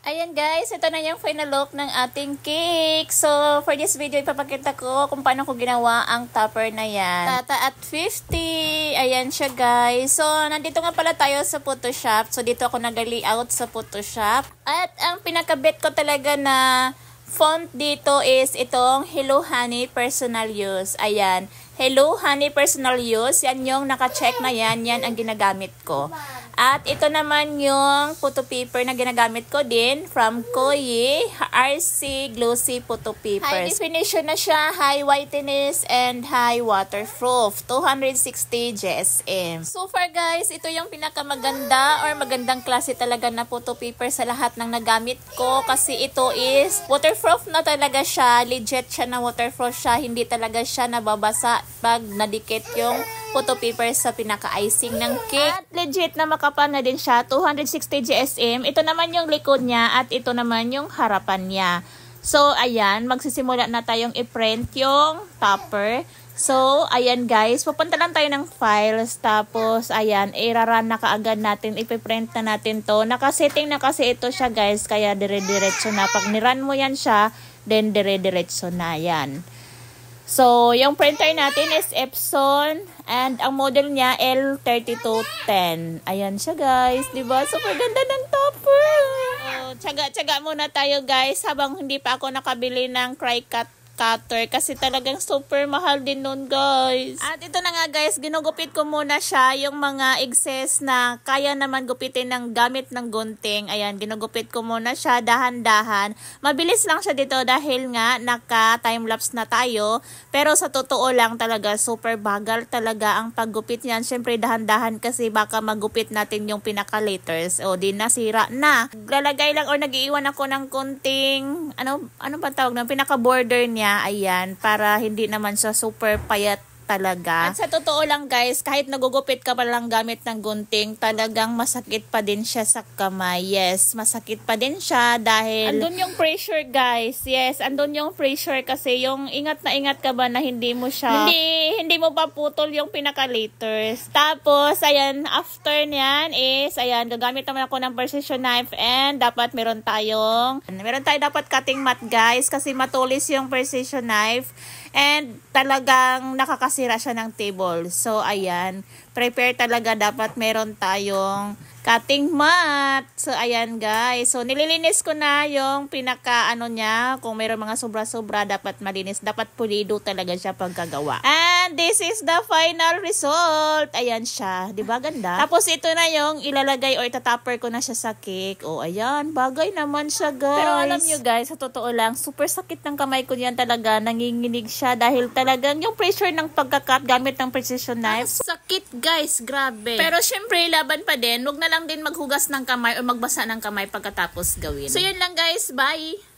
Ayan guys, ito na yung final look ng ating cake. So, for this video, ipapakita ko kung paano ko ginawa ang topper na yan. Tata at 50. Ayan siya guys. So, nandito nga pala tayo sa Photoshop. So, dito ako nag-layout sa Photoshop. At ang pinakabit ko talaga na font dito is itong Hello Honey Personal Use. Ayan. Hello Honey Personal Use. Yan yung naka-check na yan. Yan ang ginagamit ko. At ito naman yung photo paper na ginagamit ko din from Koye RC Glossy Photo Paper. High definition na siya, high whiteness, and high waterproof. 260 GSM. So far guys, ito yung pinakamaganda or magandang klase talaga na photo paper sa lahat ng nagamit ko. Kasi ito is waterproof na talaga siya. Legit siya na waterproof siya. Hindi talaga siya nababasa pag nadikit yung photo paper sa pinaka-icing ng cake. At legit na makapal na din siya, 260 GSM. Ito naman yung likod niya at ito naman yung harapan niya. So, ayan, magsisimula na tayong i-print yung topper. So, ayan guys, pupunta lang tayo ng files. Tapos, ayan, i-run na kaagad natin, ipiprint na natin to. Nakasetting na kasi ito siya guys, kaya dire-diretso na. Pag nirun mo yan siya, then dire-diretso na yan. So, yung printer natin is Epson and ang model niya L3210. Ayan siya guys, 'di ba? Super ganda ng topper. Oh, tsaga-tsaga muna tayo guys habang hindi pa ako nakabili ng Cricut cutter kasi talagang super mahal din nun guys. At ito na nga guys, ginugupit ko muna siya yung mga excess na kaya naman gupitin ng gamit ng gunting. Ayan, ginugupit ko muna siya dahan-dahan. Mabilis lang siya dito dahil nga naka time-lapse na tayo. Pero sa totoo lang talaga, super bagal talaga ang paggupit niyan. Siyempre dahan-dahan kasi baka magupit natin yung pinaka-letters. O di nasira na. Lalagay lang or nag-iiwan ako ng kunting, ano ba tawag ng pinaka-border niya. Ayan, para hindi naman siya super payat talaga. At sa totoo lang guys, kahit nagugupit ka pa lang gamit ng gunting, talagang masakit pa din siya sa kamay. Yes, masakit pa din siya dahil andun yung pressure guys. Yes, andun yung pressure kasi yung ingat na ingat ka ba na hindi mo siya hindi mo pa putol yung pinaka-letters. Tapos, ayan, after niyan is, ayan, gagamit naman ako ng precision knife and dapat meron tayo dapat cutting mat guys kasi matulis yung precision knife. And talagang nakakasira siya ng table. So, ayan. Prepare talaga dapat meron tayong cutting mat. So, ayan guys. So, nililinis ko na yung pinaka niya. Kung mayroon mga sobra-sobra, dapat malinis. Dapat pulido talaga siya pagkagawa. And this is the final result. Ayan siya. Diba ganda? Tapos, ito na yung ilalagay or itatopper ko na siya sa cake. O, ayan. Bagay naman siya guys. Pero alam nyo guys, sa totoo lang, super sakit ng kamay ko yan talaga. Nanginginig siya dahil talagang yung pressure ng pagkakat gamit ng precision knife. Sakit guys. Grabe. Pero syempre, laban pa din. Huwag na lang din maghugas ng kamay o magbasa ng kamay pagkatapos gawin. So, yun lang guys. Bye!